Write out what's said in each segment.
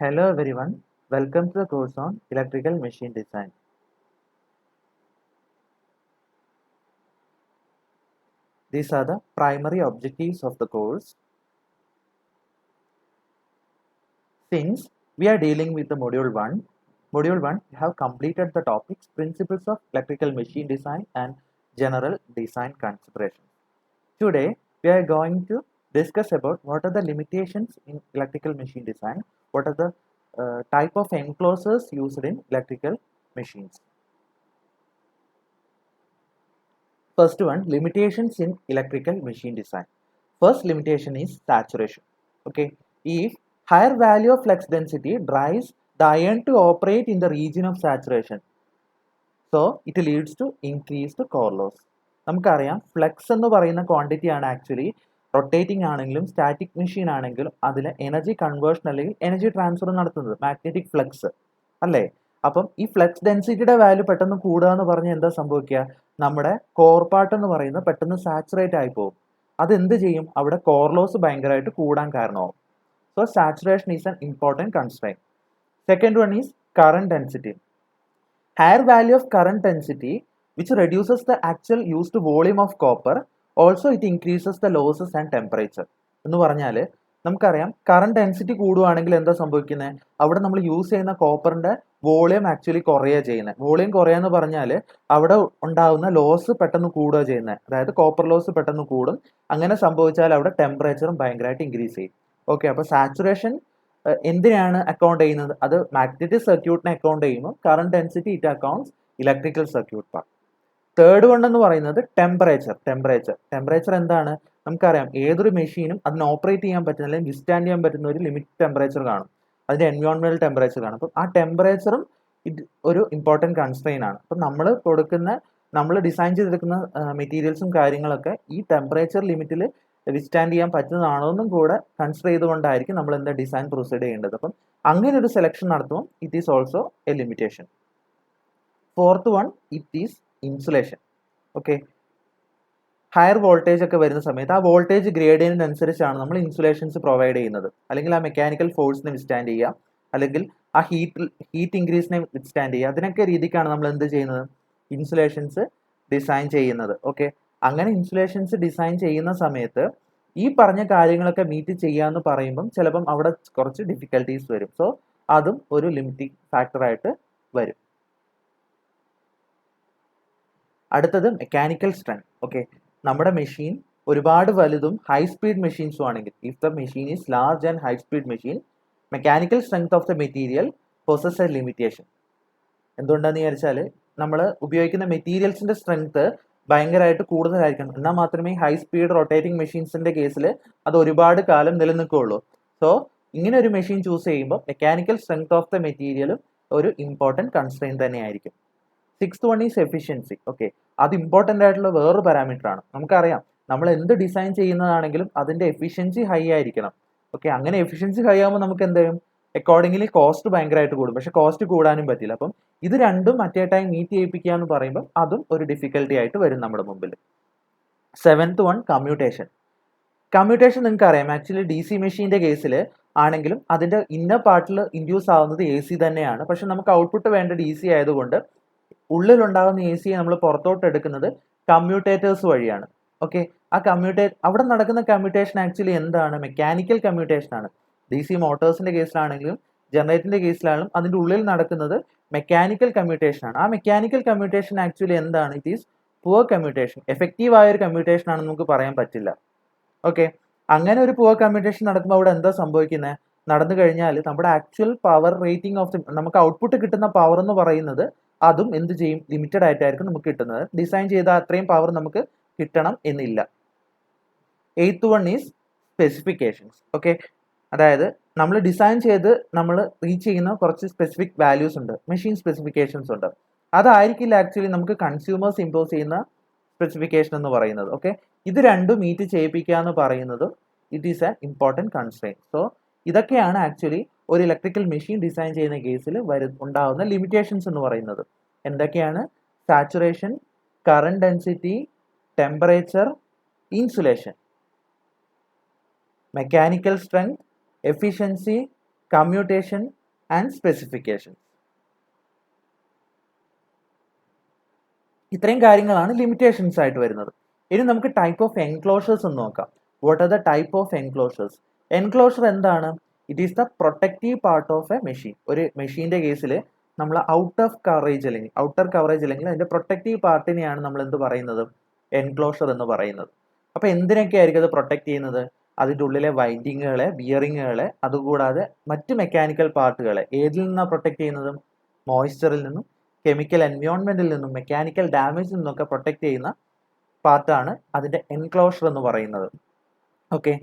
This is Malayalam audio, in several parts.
Hello everyone, welcome to the course on Electrical Machine Design. These are the primary objectives of the course. Since we are dealing with the Module 1, we have completed the topics Principles of Electrical Machine Design and General Design Considerations. Today, we are going to discuss about what are the limitations in electrical machine design, what are the type of enclosures used in electrical machines. First one, limitations in electrical machine design. First limitation is saturation. Okay, if higher value of flux density drives the iron to operate in the region of saturation, so it leads to increased core loss. നമുക്കറിയാം ഫ്ലക്സ് എന്ന് പറയുന്ന ക്വാണ്ടിറ്റി ആണ് ആക്ച്വലി റൊട്ടേറ്റിംഗ് ആണെങ്കിലും സ്റ്റാറ്റിക് മെഷീൻ ആണെങ്കിലും അതിൽ എനർജി കൺവേർഷൻ അല്ലെങ്കിൽ എനർജി ട്രാൻസ്ഫർ നടത്തുന്നത് മാഗ്നറ്റിക് ഫ്ലക്സ് അല്ലേ. അപ്പം ഈ ഫ്ലക്സ് ഡെൻസിറ്റിയുടെ വാല്യൂ പെട്ടെന്ന് കൂടുക എന്ന് പറഞ്ഞാൽ എന്താ സംഭവിക്കുക, നമ്മുടെ കോർ പാർട്ട് എന്ന് പറയുന്നത് പെട്ടെന്ന് സാച്ചുറേറ്റ് ആയി പോകും. അതെന്ത് ചെയ്യും, അവിടെ കോർ ലോസ് ഭയങ്കരമായിട്ട് കൂടാൻ കാരണമാവും. So saturation is an important constraint. Second one is current density. Higher value of current density which reduces the actual used volume of copper, also it increases the losses and temperature. എന്ന് പറഞ്ഞാൽ നമുക്കറിയാം കറണ്ട് ഡെൻസിറ്റി കൂടുകയാണെങ്കിൽ എന്താ സംഭവിക്കുന്നത്, അവിടെ നമ്മൾ യൂസ് ചെയ്യുന്ന കോപ്പറിന്റെ വോളിയം ആക്ച്വലി കുറയുക ചെയ്യുന്നത്. വോളിയം കുറയാന്ന് പറഞ്ഞാൽ അവിടെ ഉണ്ടാകുന്ന ലോസ് പെട്ടെന്ന് കൂടുക ചെയ്യുന്നത്, അതായത് കോപ്പർ ലോസ് പെട്ടെന്ന് കൂടും. അങ്ങനെ സംഭവിച്ചാൽ അവിടെ ടെമ്പറേച്ചറും ഭയങ്കരമായിട്ട് ഇൻക്രീസ് ചെയ്യും. ഓക്കെ, അപ്പോൾ സാച്ചുറേഷൻ എന്തിനാണ് അക്കൗണ്ട് ചെയ്യുന്നത്, അത് മാഗ്നറ്റിക് സർക്യൂട്ടിനെ അക്കൗണ്ട് ചെയ്യുമ്പോൾ current density it accounts electrical circuit part. Third one എന്ന് പറയുന്നത് ടെമ്പറേച്ചർ എന്താണ്, നമുക്കറിയാം ഏതൊരു മെഷീനും അതിന് ഓപ്പറേറ്റ് ചെയ്യാൻ പറ്റുന്ന അല്ലെങ്കിൽ വിസ്റ്റാൻഡ് ചെയ്യാൻ പറ്റുന്ന ഒരു ലിമിറ്റ് ടെമ്പറേച്ചർ കാണും, അതിന്റെ എൻവയോൺമെന്റൽ ടെമ്പറേച്ചർ കാണും. അപ്പം ആ ടെമ്പറേച്ചറും ഇത് ഒരു ഇമ്പോർട്ടൻറ്റ് കൺസ്ട്രെയിൻ ആണ്. അപ്പം നമ്മൾ ഡിസൈൻ ചെയ്തെടുക്കുന്ന മെറ്റീരിയൽസും കാര്യങ്ങളൊക്കെ ഈ ടെമ്പറേച്ചർ ലിമിറ്റിൽ വിസ്റ്റാൻഡ് ചെയ്യാൻ പറ്റുന്നതാണോ എന്നും കൂടെ കൺസിഡർ ചെയ്തുകൊണ്ടായിരിക്കും നമ്മൾ എന്താ ഡിസൈൻ പ്രൊസീഡ് ചെയ്യേണ്ടത്. അപ്പം അങ്ങനെ ഒരു സെലക്ഷൻ നടത്തുമ്പോൾ it is also A limitation. Fourth one it is insulation. Okay, higher voltage ഒക്കെ വരുന്ന സമയത്ത് ആ വോൾട്ടേജ് ഗ്രേഡിയൻറ്റിനനുസരിച്ചാണ് നമ്മൾ ഇൻസുലേഷൻസ് പ്രൊവൈഡ് ചെയ്യുന്നത്. അല്ലെങ്കിൽ ആ മെക്കാനിക്കൽ ഫോഴ്സിനെ വിസ്റ്റാൻഡ് ചെയ്യുക, അല്ലെങ്കിൽ ആ ഹീറ്റ് ഇൻക്രീസിനെ വിസ്റ്റാൻഡ് ചെയ്യുക, അതിനൊക്കെ രീതിക്കാണ് നമ്മൾ എന്ത് ചെയ്യുന്നത്, ഇൻസുലേഷൻസ് ഡിസൈൻ ചെയ്യുന്നത്. ഓക്കെ, അങ്ങനെ ഇൻസുലേഷൻസ് ഡിസൈൻ ചെയ്യുന്ന സമയത്ത് ഈ പറഞ്ഞ കാര്യങ്ങളൊക്കെ മീറ്റ് ചെയ്യാന്ന് പറയുമ്പം ചിലപ്പം അവിടെ കുറച്ച് ഡിഫിക്കൽട്ടീസ് വരും. സോ അതും ഒരു ലിമിറ്റിംഗ് ഫാക്ടറായിട്ട് വരും. അടുത്തത് മെക്കാനിക്കൽ സ്ട്രെങ്ത്. ഓക്കെ, നമ്മുടെ മെഷീൻ ഒരുപാട് വലുതും ഹൈ സ്പീഡ് മെഷീൻസും ആണെങ്കിൽ, if the machine is large and high speed machine, mechanical strength of the material possess a limitation. എന്തുകൊണ്ടാന്ന് വിചാരിച്ചാൽ നമ്മൾ ഉപയോഗിക്കുന്ന മെറ്റീരിയൽസിന്റെ സ്ട്രെങ്ത് ഭയങ്കരമായിട്ട് കൂടുതലായിരിക്കണം, എന്നാൽ മാത്രമേ ഹൈ സ്പീഡ് റൊട്ടേറ്റിംഗ് മെഷീൻസിന്റെ കേസിൽ അത് ഒരുപാട് കാലം നിലനിൽക്കുകയുള്ളൂ. സോ ഇങ്ങനെ ഒരു മെഷീൻ ചൂസ് ചെയ്യുമ്പോൾ മെക്കാനിക്കൽ സ്ട്രെങ്ത് ഓഫ് ദ മെറ്റീരിയലും ഒരു ഇമ്പോർട്ടൻറ്റ് കൺസ്ട്രെയിൻ തന്നെയായിരിക്കും. Sixth one is efficiency. Okay, അത് ഇമ്പോർട്ടൻ്റ് ആയിട്ടുള്ള വേറൊരു പാരാമീറ്റർ ആണ്. നമുക്കറിയാം നമ്മൾ എന്ത് ഡിസൈൻ ചെയ്യുന്നതാണെങ്കിലും അതിന്റെ എഫിഷ്യൻസി ഹൈ ആയിരിക്കണം. ഓക്കെ, അങ്ങനെ എഫിഷ്യൻസി ഹൈ ആകുമ്പോൾ നമുക്ക് എന്ത് ചെയ്യും, അക്കോർഡിംഗ്ലി കോസ്റ്റ് ഭയങ്കരമായിട്ട് കൂടും. പക്ഷെ കോസ്റ്റ് കൂടാനും പറ്റില്ല. അപ്പം ഇത് രണ്ടും അറ്റ് എ ടൈം മീറ്റ് ചെയ്യിപ്പിക്കുക എന്ന് പറയുമ്പോൾ അതും ഒരു ഡിഫിക്കൽട്ടി ആയിട്ട് വരും നമ്മുടെ മുമ്പിൽ. Seventh one commutation. നിങ്ങൾക്ക് അറിയാം ആക്ച്വലി ഡി സി മെഷീൻ്റെ കേസിൽ ആണെങ്കിലും അതിന്റെ ഇന്നർ പാർട്ടിൽ ഇൻഡ്യൂസ് ആവുന്നത് എ സി തന്നെയാണ്. പക്ഷെ നമുക്ക് ഔട്ട്പുട്ട് വേണ്ട ഡി സി ആയതുകൊണ്ട് ഉള്ളിലുണ്ടാകുന്ന എ സിയെ നമ്മൾ പുറത്തോട്ട് എടുക്കുന്നത് കമ്മ്യൂട്ടേറ്റേഴ്സ് വഴിയാണ്. ഓക്കെ, ആ അവിടെ നടക്കുന്ന കമ്മ്യൂട്ടേഷൻ ആക്ച്വലി എന്താണ്, മെക്കാനിക്കൽ കമ്മ്യൂട്ടേഷൻ ആണ്. ഡി സി മോട്ടോഴ്സിന്റെ കേസിലാണെങ്കിലും ജനറേറ്ററിന്റെ കേസിലാണെങ്കിലും അതിന്റെ ഉള്ളിൽ നടക്കുന്നത് മെക്കാനിക്കൽ കമ്മ്യൂട്ടേഷൻ ആണ്. ആ മെക്കാനിക്കൽ കമ്മ്യൂട്ടേഷൻ ആക്ച്വലി എന്താണ്, it is poor commutation. Effective ആയ ഒരു കമ്മ്യൂട്ടേഷൻ ആണെന്ന് നമുക്ക് പറയാൻ പറ്റില്ല. ഓക്കെ, അങ്ങനെ ഒരു പുവർ കമ്മ്യൂട്ടേഷൻ നടക്കുമ്പോൾ അവിടെ എന്താ സംഭവിക്കുന്നത്, നടന്നു കഴിഞ്ഞാൽ നമ്മുടെ ആക്ച്വൽ പവർ റേറ്റിംഗ് ഓഫ് നമുക്ക് ഔട്ട്പുട്ട് കിട്ടുന്ന പവർ എന്ന് പറയുന്നത് അതും എന്ത് ചെയ്യും, ലിമിറ്റഡ് ആയിട്ടായിരിക്കും നമുക്ക് കിട്ടുന്നത്. ഡിസൈൻ ചെയ്ത അത്രയും പവർ നമുക്ക് കിട്ടണം എന്നില്ല. Eighth one is specifications. Okay, അതായത് നമ്മൾ ഡിസൈൻ ചെയ്ത് നമ്മൾ റീച്ച് ചെയ്യുന്ന കുറച്ച് സ്പെസിഫിക് വാല്യൂസ് ഉണ്ട്, മെഷീൻ സ്പെസിഫിക്കേഷൻസ് ഉണ്ട്. അതായിരിക്കില്ല ആക്ച്വലി നമുക്ക് കൺസ്യൂമേഴ്സ് ഇമ്പോസ് ചെയ്യുന്ന സ്പെസിഫിക്കേഷൻ എന്ന് പറയുന്നത്. ഓക്കെ, ഇത് രണ്ടും മീറ്റ് ചെയ്യിപ്പിക്കുക എന്ന് പറയുന്നതും it is an important constraint. So ഇതൊക്കെയാണ് ആക്ച്വലി ഒരു ഇലക്ട്രിക്കൽ മെഷീൻ ഡിസൈൻ ചെയ്യുന്ന കേസിൽ ഉണ്ടാകുന്ന ലിമിറ്റേഷൻസ് എന്ന് പറയുന്നത്. എന്തൊക്കെയാണ്, saturation, current density, temperature, insulation, mechanical strength, efficiency, commutation and specification. ഇത്രയും കാര്യങ്ങളാണ് ലിമിറ്റേഷൻസ് ആയിട്ട് വരുന്നത്. ഇനി നമുക്ക് ടൈപ്പ് ഓഫ് എൻക്ലോഷേഴ്സ് ഒന്ന് നോക്കാം. What are the type of enclosures? Enclosure എന്താണ്? It is the protective part of a machine. ഒരു മെഷീൻ്റെ കേസിൽ നമ്മൾ ഔട്ടർ കവറേജ് അല്ലെങ്കിൽ അതിന്റെ പ്രൊട്ടക്റ്റീവ് പാർട്ടിനെയാണ് നമ്മൾ എന്ത് പറയുന്നത്? എൻക്ലോഷർ എന്ന് പറയുന്നത്. അപ്പോൾ എന്തിനൊക്കെ ആയിരിക്കും അത് പ്രൊട്ടക്ട് ചെയ്യുന്നത്? അതിൻ്റെ ഉള്ളിലെ വൈൻഡിങ്ങുകളെ, ബിയറിങ്ങുകളെ, അതുകൂടാതെ മറ്റ് മെക്കാനിക്കൽ പാർട്ടുകളെ ഏതിൽ നിന്നാണ് പ്രൊട്ടക്ട് ചെയ്യുന്നത്? മോയ്സ്ചറിൽ നിന്നും, കെമിക്കൽ എൻവയോൺമെന്റിൽ നിന്നും, മെക്കാനിക്കൽ ഡാമേജിൽ നിന്നൊക്കെ പ്രൊട്ടക്ട് ചെയ്യുന്ന പാർട്ടാണ് അതിന്റെ എൻക്ലോഷർ എന്ന് പറയുന്നത്. ഓക്കെ,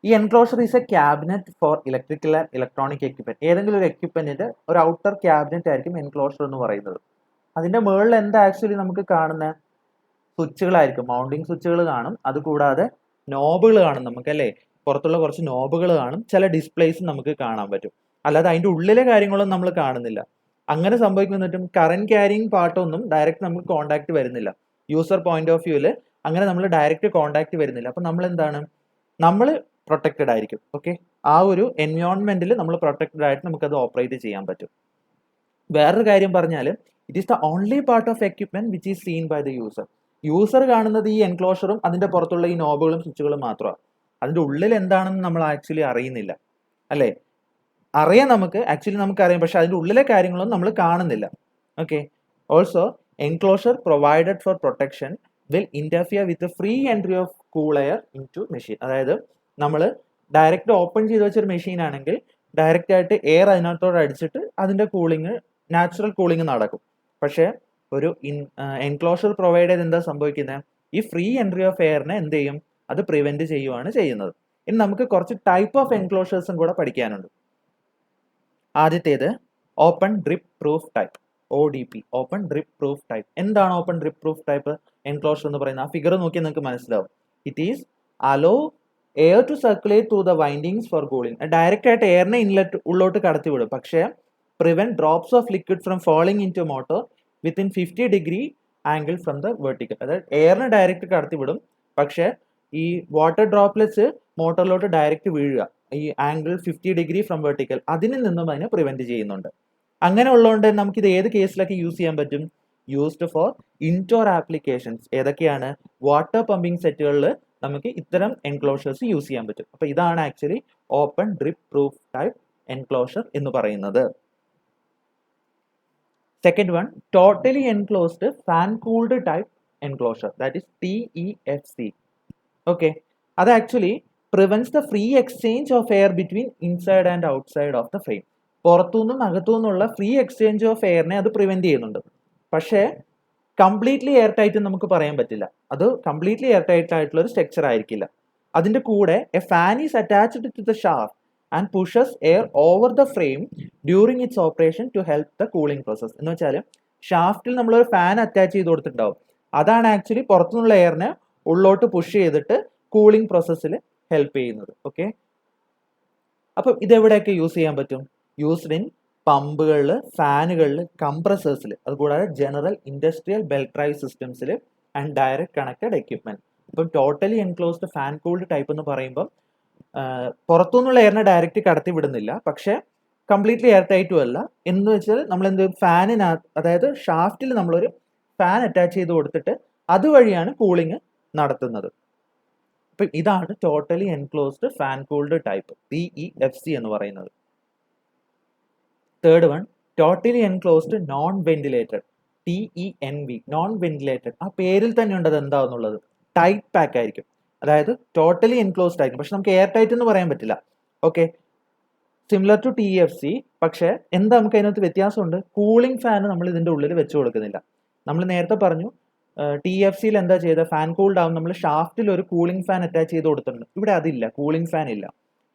ഈ enclosure is a cabinet for electrical and electronic equipment. ഏതെങ്കിലും ഒരു എക്യുപ്മെന്റിന്റെ ഒരു ഔട്ടർ ക്യാബിനറ്റ് ആയിരിക്കും എൻക്ലോഷർ എന്ന് പറയുന്നത്. അതിന്റെ മുകളിൽ എന്താ ആക്ച്വലി നമുക്ക് കാണുന്ന സ്വിച്ചുകളായിരിക്കും, മൗണ്ടിങ് സ്വിച്ചുകൾ കാണും, അതുകൂടാതെ നോബുകൾ കാണും നമുക്ക്, അല്ലേ? പുറത്തുള്ള കുറച്ച് നോബുകൾ കാണും, ചില ഡിസ്പ്ലേസും നമുക്ക് കാണാൻ പറ്റും. അല്ലാതെ അതിന്റെ ഉള്ളിലെ കാര്യങ്ങളൊന്നും നമ്മൾ കാണുന്നില്ല. അങ്ങനെ സംഭവിക്കുന്നിട്ടും കറന്റ് ക്യാരിങ് പാർട്ടൊന്നും ഡയറക്റ്റ് നമുക്ക് കോണ്ടാക്ട് വരുന്നില്ല. യൂസർ പോയിന്റ് ഓഫ് വ്യൂവിൽ അങ്ങനെ നമ്മൾ ഡയറക്റ്റ് കോണ്ടാക്ട് വരുന്നില്ല. അപ്പം നമ്മൾ എന്താണ്, നമ്മൾ പ്രൊട്ടക്റ്റഡ് ആയിരിക്കും. ഓക്കെ, ആ ഒരു എൻവയോൺമെന്റിൽ നമ്മൾ പ്രൊട്ടക്റ്റഡ് ആയിട്ട് നമുക്കത് ഓപ്പറേറ്റ് ചെയ്യാൻ പറ്റും. വേറൊരു കാര്യം പറഞ്ഞാൽ, it is the only part of equipment which is seen by the user. User കാണുന്നത് ഈ എൻക്ലോഷറും അതിന്റെ പുറത്തുള്ള ഈ നോബുകളും സ്വിച്ചുകളും മാത്രമാണ്. അതിന്റെ ഉള്ളിൽ എന്താണെന്ന് നമ്മൾ ആക്ച്വലി അറിയുന്നില്ല, അല്ലേ? അറിയാം, നമുക്കറിയാം, പക്ഷെ അതിന്റെ ഉള്ളിലെ കാര്യങ്ങളൊന്നും നമ്മൾ കാണുന്നില്ല. Okay, also enclosure provided for protection will interfere with free entry of cool air into machine. അതായത് നമ്മൾ ഡയറക്റ്റ് ഓപ്പൺ ചെയ്ത് വെച്ചൊരു മെഷീൻ ആണെങ്കിൽ ഡയറക്റ്റ് ആയിട്ട് എയർ അതിനകത്തോട് അടിച്ചിട്ട് അതിന്റെ കൂളിങ്, നാച്ചുറൽ കൂളിങ് നടക്കും. പക്ഷേ ഒരു എൻക്ലോഷർ പ്രൊവൈഡ് ചെയ്ത് എന്താ സംഭവിക്കുന്നത്? ഈ ഫ്രീ എൻട്രി ഓഫ് എയറിനെ എന്ത് ചെയ്യും? അത് പ്രിവെന്റ് ചെയ്യുവാണ് ചെയ്യുന്നത്. ഇനി നമുക്ക് കുറച്ച് ടൈപ്പ് ഓഫ് എൻക്ലോഷേഴ്സും കൂടെ പഠിക്കാനുണ്ട്. ആദ്യത്തേത് open drip proof type, ODP, open drip proof type. എന്താണ് open drip proof type enclosure എന്ന് പറയുന്നത്? ആ ഫിഗർ നോക്കിയാൽ നിങ്ങൾക്ക് മനസ്സിലാവും. It is allow air to circulate through the windings for cooling. Direct ആയിട്ട് എയറിനെ ഉള്ളോട്ട് കടത്തിവിടും, പക്ഷേ prevent drops of liquid from falling into motor within 50 degree angle from the vertical. അതായത് എയറിനെ ഡയറക്റ്റ് കടത്തിവിടും, പക്ഷേ ഈ വാട്ടർ ഡ്രോപ്ലെറ്റ്സ് മോട്ടറിലോട്ട് ഡയറക്റ്റ് വീഴുക, ഈ ആംഗിൾ 50 ഡിഗ്രി ഫ്രം വെർട്ടിക്കൽ, അതിൽ നിന്നും അതിനെ പ്രിവെന്റ് ചെയ്യുന്നുണ്ട്. അങ്ങനെ ഉള്ളതുകൊണ്ട് നമുക്കിത് ഏത് കേസിലൊക്കെ യൂസ് ചെയ്യാൻ പറ്റും? Used for indoor applications. ഏതൊക്കെയാണ്? വാട്ടർ പമ്പിംഗ് സെറ്റുകളിൽ നമുക്ക് ഇത്തരം എൻക്ലോഷേഴ്സ് യൂസ് ചെയ്യാൻ പറ്റും. അപ്പൊ ഇതാണ് actually open drip proof type enclosure എന്ന് പറയുന്നത്. Second one, totally enclosed fan cooled type enclosure, that is TEFC. Okay, അത് actually prevents the free exchange of air between inside and outside of the frame. പുറത്തുനിന്നും അകത്തുനിന്നുള്ള ഫ്രീ എക്സ്ചേഞ്ച് ഓഫ് എയറിനെ അത് പ്രിവെന്റ് ചെയ്യുന്നുണ്ട്. പക്ഷേ കംപ്ലീറ്റ്ലി എയർ ടൈറ്റ് നമുക്ക് പറയാൻ പറ്റില്ല. അത് കംപ്ലീറ്റ്ലി എയർ ടൈറ്റ് ആയിട്ടുള്ള ഒരു സ്ട്രക്ചർ ആയിരിക്കില്ല. അതിന്റെ കൂടെ a fan is attached to the shaft and pushes air over the frame during its operation to help the cooling process. എന്ന് വെച്ചാൽ ഷാഫ്റ്റിൽ നമ്മളൊരു ഫാൻ അറ്റാച്ച് ചെയ്ത് കൊടുത്തിട്ടുണ്ടാവും. അതാണ് ആക്ച്വലി പുറത്തുനിന്നുള്ള എയറിനെ ഉള്ളോട്ട് പുഷ് ചെയ്തിട്ട് കൂളിംഗ് പ്രോസസ്സിൽ ഹെൽപ്പ് ചെയ്യുന്നത്. ഓക്കെ, അപ്പം ഇതെവിടെയൊക്കെ യൂസ് ചെയ്യാൻ പറ്റും? യൂസ്ഡ് ഇൻ പമ്പുകളിൽ, ഫാനുകളിൽ, കംപ്രസേഴ്സിൽ, അതുകൂടാതെ ജനറൽ ഇൻഡസ്ട്രിയൽ ബെൽറ്റ് ഡ്രൈവ് സിസ്റ്റംസിൽ ആൻഡ് ഡയറക്റ്റ് കണക്റ്റഡ് എക്യുപ്മെന്റ്. ഇപ്പം totally enclosed fan cooled type എന്ന് പറയുമ്പം പുറത്തുനിന്നുള്ള എയറിനെ ഡയറക്റ്റ് കടത്തി വിടുന്നില്ല, പക്ഷേ കംപ്ലീറ്റ്ലി എയർ ടൈറ്റും അല്ല. എന്ന് വെച്ചാൽ നമ്മൾ എന്ത്, ഫാനിനകത്ത്, അതായത് ഷാഫ്റ്റിൽ നമ്മളൊരു ഫാൻ അറ്റാച്ച് ചെയ്ത് കൊടുത്തിട്ട് അതുവഴിയാണ് കൂളിംഗ് നടത്തുന്നത്. അപ്പം ഇതാണ് totally enclosed fan cooled type, TEFC എന്ന് പറയുന്നത്. Third one, totally enclosed non ventilated, TENV, non ventilated. ആ പേരിൽ തന്നെ ഉണ്ട് അത് എന്താണെന്നുള്ളത്. ടൈറ്റ് പാക്ക് ആയിരിക്കും, അതായത് ടോട്ടലി എൻക്ലോസ്ഡ് ആയിരിക്കും, പക്ഷെ നമുക്ക് എയർ ടൈറ്റ് എന്ന് പറയാൻ പറ്റില്ല. Okay, similar to TFC. പക്ഷേ എന്താ നമുക്ക് അതിനകത്ത് വ്യത്യാസമുണ്ട്? കൂളിംഗ് ഫാൻ നമ്മൾ ഇതിന്റെ ഉള്ളിൽ വെച്ച് കൊടുക്കുന്നില്ല. നമ്മൾ നേരത്തെ പറഞ്ഞു TFCയിൽ എന്താ ചെയ്ത, ഫാൻ കൂൾഡ് ആവും, നമ്മൾ ഷാഫ്റ്റിൽ ഒരു കൂളിംഗ് ഫാൻ അറ്റാച്ച് ചെയ്ത് കൊടുത്തിട്ടുണ്ട്. ഇവിടെ അതില്ല, കൂളിംഗ് ഫാൻ ഇല്ല.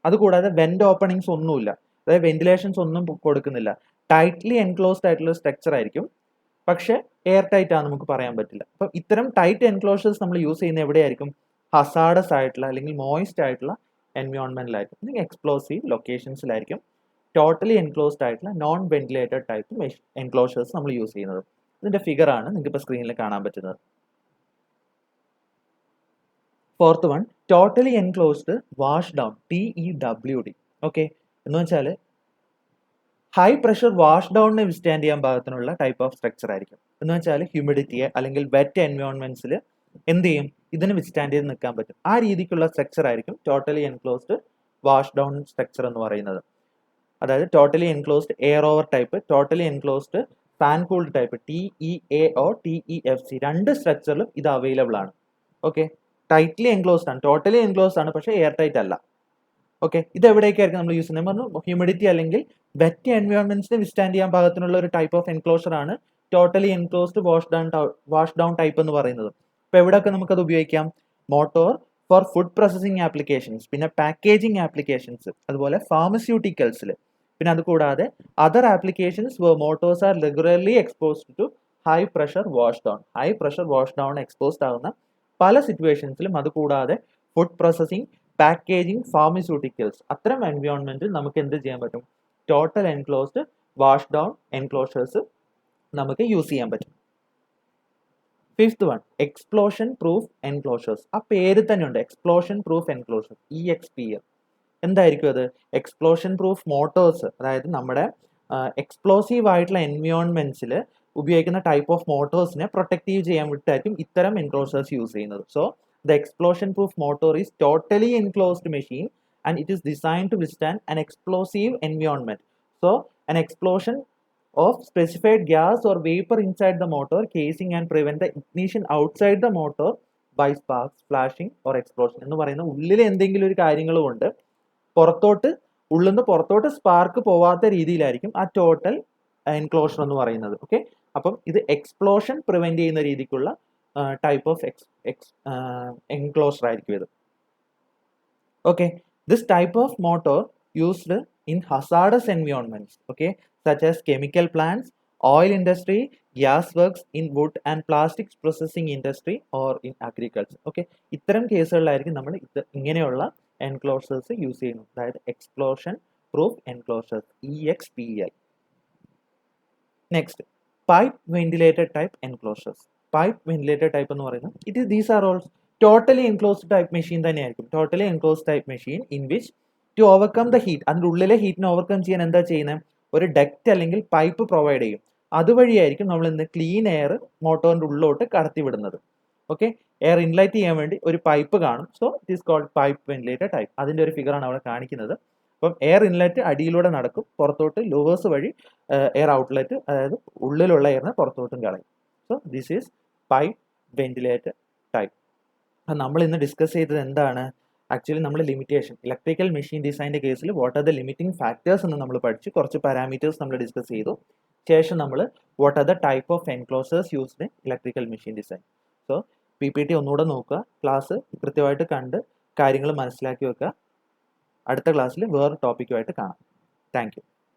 അതുകൂടാതെ വെന്റ് ഓപ്പണിങ്സ് ഒന്നുമില്ല, അതായത് വെന്റിലേഷൻസ് ഒന്നും കൊടുക്കുന്നില്ല. ടൈറ്റ്ലി എൻക്ലോസ്ഡ് ആയിട്ടുള്ള സ്ട്രക്ചർ ആയിരിക്കും, പക്ഷേ എയർ ടൈറ്റ് ആണെന്ന് നമുക്ക് പറയാൻ പറ്റില്ല. അപ്പം ഇത്തരം ടൈറ്റ് എൻക്ലോഷേഴ്സ് നമ്മൾ യൂസ് ചെയ്യുന്ന എവിടെയായിരിക്കും? ഹസാഡസ് ആയിട്ടുള്ള അല്ലെങ്കിൽ മോയിസ്റ്റ് ആയിട്ടുള്ള എൻവയോൺമെന്റിലായിരിക്കും, അല്ലെങ്കിൽ എക്സ്പ്ലോസീവ് ലൊക്കേഷൻസിലായിരിക്കും ടോട്ടലി എൻക്ലോസ്ഡ് ആയിട്ടുള്ള നോൺ വെന്റിലേറ്റഡ് ടൈപ്പ് എൻക്ലോഷേഴ്സ് നമ്മൾ യൂസ് ചെയ്യുന്നത്. ഇതിന്റെ ഫിഗർ ആണ് നിങ്ങൾക്ക് ഇപ്പോൾ സ്ക്രീനിൽ കാണാൻ പറ്റുന്നത്. Fourth one, totally enclosed wash down, TEWD. Okay, എന്ന് വെച്ചാൽ ഹൈ പ്രഷർ വാഷ് ഡൗണിനെ വിസ്റ്റാൻഡ് ചെയ്യാൻ പാകത്തിനുള്ള ടൈപ്പ് ഓഫ് സ്ട്രക്ചർ ആയിരിക്കും. എന്ന് വെച്ചാൽ ഹ്യൂമിഡിറ്റിയെ അല്ലെങ്കിൽ വെറ്റ് എൻവയോൺമെന്റ്സിൽ എന്ത് ചെയ്യും, ഇതിന് വിസ്റ്റാൻഡ് ചെയ്ത് നിൽക്കാൻ പറ്റും. ആ രീതിക്കുള്ള സ്ട്രക്ചർ ആയിരിക്കും totally enclosed wash down structure എന്ന് പറയുന്നത്. അതായത് totally enclosed air over type, totally enclosed fan cooled type, TEAO TEFC, രണ്ട് സ്ട്രക്ചറിലും ഇത് അവൈലബിൾ ആണ്. ഓക്കെ, ടൈറ്റ്ലി എൻക്ലോസ്ഡ് ആണ്, ടോട്ടലി എൻക്ലോസ്ഡ് ആണ്, പക്ഷേ എയർ ടൈറ്റ് അല്ല. ഓക്കെ, ഇത് എവിടേക്കായിരിക്കും നമ്മൾ യൂസ് ചെയ്യുന്നത് പറഞ്ഞു, ഹ്യൂമിഡിറ്റി അല്ലെങ്കിൽ വെറ്റ് എൻവയോൺമെന്റ്സിനെ വിസ്റ്റാൻഡ് ചെയ്യാൻ പാകത്തിനുള്ള ഒരു ടൈപ്പ് ഓഫ് എൻക്ലോഷർ ആണ് totally enclosed wash down type എന്ന് പറയുന്നത്. അപ്പോൾ എവിടെയൊക്കെ നമുക്കത് ഉപയോഗിക്കാം, motor for food processing applications, പിന്നെ പാക്കേജിംഗ് ആപ്ലിക്കേഷൻസ്, അതുപോലെ ഫാർമസ്യൂട്ടിക്കൽസിൽ, പിന്നെ അതുകൂടാതെ other applications where motors are regularly exposed to high pressure wash down. High pressure wash down exposed ആകുന്ന പല സിറ്റുവേഷൻസിലും, അതുകൂടാതെ ഫുഡ് പ്രോസസ്സിംഗ്, പാക്കേജിംഗ്, ഫാർമസ്യൂട്ടിക്കൽസ്, അത്തരം എൻവയോൺമെന്റിൽ നമുക്ക് എന്ത് ചെയ്യാൻ പറ്റും, total enclosed wash down enclosures നമുക്ക് യൂസ് ചെയ്യാൻ പറ്റും. Fifth one, explosion proof enclosures. ആ പേര് തന്നെ ഉണ്ട്, എക്സ്പ്ലോഷൻ പ്രൂഫ് എൻക്ലോഷർ, EXPL. എന്തായിരിക്കും അത്, എക്സ്പ്ലോഷൻ പ്രൂഫ് മോട്ടോഴ്സ്, അതായത് നമ്മുടെ എക്സ്പ്ലോസീവ് ആയിട്ടുള്ള എൻവയോൺമെന്റ്സിൽ ഉപയോഗിക്കുന്ന ടൈപ്പ് ഓഫ് മോട്ടോഴ്സിനെ പ്രൊട്ടക്റ്റീവ് ചെയ്യാൻ വേണ്ടിയിട്ടായിരിക്കും ഇത്തരം എൻക്ലോഷേഴ്സ് യൂസ് ചെയ്യുന്നത്. So the explosion proof motor is totally enclosed machine and it is designed to withstand an explosive environment. So an explosion of specified gas or vapor inside the motor casing and prevent the ignition outside the motor by sparks, flashing or explosion. എന്ന് പറയുന്ന ഉള്ളിൽ എന്തെങ്കിലും ഒരു കാര്യങ്ങൾ കൊണ്ട് ഉള്ളിൽ നിന്ന് പുറത്തോട്ട് സ്പാർക്ക് പോവാത്ത രീതിയിലായിരിക്കും ആ ടോട്ടൽ എൻക്ലോഷർ എന്ന് പറയുന്നത്. ഓക്കെ, അപ്പം ഇത് എക്സ്പ്ലോഷൻ പ്രിവെന്റ് ചെയ്യുന്ന രീതിക്കുള്ള type of enclosure ആയിരിക്കും ഇത്. Okay, this type of motor used in hazardous environments, okay, such as chemical plants, oil industry, gas works, in wood and plastics processing industry or in agriculture. Okay, ഇത്തരം കേസുകളിലായിരിക്കും നമ്മൾ ഇങ്ങനെയുള്ള എൻക്ലോഷേഴ്സ് യൂസ് ചെയ്യുന്നത്, അതായത് explosion proof enclosures, EXPL. Next, pipe ventilated type enclosures. Pipe ventilated type എന്ന് പറയുന്നത് these are all totally enclosed type machine തന്നെയായിരിക്കും. Totally enclosed type machine in which to overcome the heat, അതിൻ്റെ ഉള്ളിലെ ഹീറ്റിനെ ഓവർകം ചെയ്യാൻ എന്താ ചെയ്യുന്നത്, ഒരു ഡക്റ്റ് അല്ലെങ്കിൽ പൈപ്പ് പ്രൊവൈഡ് ചെയ്യും. അതുവഴിയായിരിക്കും നമ്മൾ ഇന്ന് ക്ലീൻ എയർ മോട്ടോറിൻ്റെ ഉള്ളിലോട്ട് കടത്തിവിടുന്നത്. ഓക്കെ, എയർ ഇൻലൈറ്റ് ചെയ്യാൻ വേണ്ടി ഒരു പൈപ്പ് കാണും. So it is called pipe ventilated type. അതിൻ്റെ ഒരു ഫിഗറാണ് അവിടെ കാണിക്കുന്നത്. അപ്പം എയർ ഇൻലെറ്റ് അടിയിലൂടെ നടക്കും, പുറത്തോട്ട് ലൂവേഴ്സ് വഴി എയർ ഔട്ട്ലെറ്റ്, അതായത് ഉള്ളിലുള്ള എയറിനെ പുറത്തോട്ടും കളയും. So this is pipe ventilated type. അപ്പം നമ്മൾ ഇന്ന് ഡിസ്കസ് ചെയ്തത് എന്താണ്, ആക്ച്വലി നമ്മൾ ലിമിറ്റേഷൻ, ഇലക്ട്രിക്കൽ മെഷീൻ ഡിസൈൻ്റെ കേസിൽ what are the limiting factors എന്ന് നമ്മൾ പഠിച്ചു. കുറച്ച് പാരാമീറ്റേഴ്സ് നമ്മൾ ഡിസ്കസ് ചെയ്തു. ശേഷം നമ്മൾ what are the type of enclosures used in electrical machine design. So PPT ഒന്നുകൂടെ നോക്കുക, ക്ലാസ് കൃത്യമായിട്ട് കണ്ട് കാര്യങ്ങൾ മനസ്സിലാക്കി വെക്കുക. അടുത്ത ക്ലാസ്സിൽ വേറെ ടോപ്പിക്കുമായിട്ട് കാണാം. Thank you.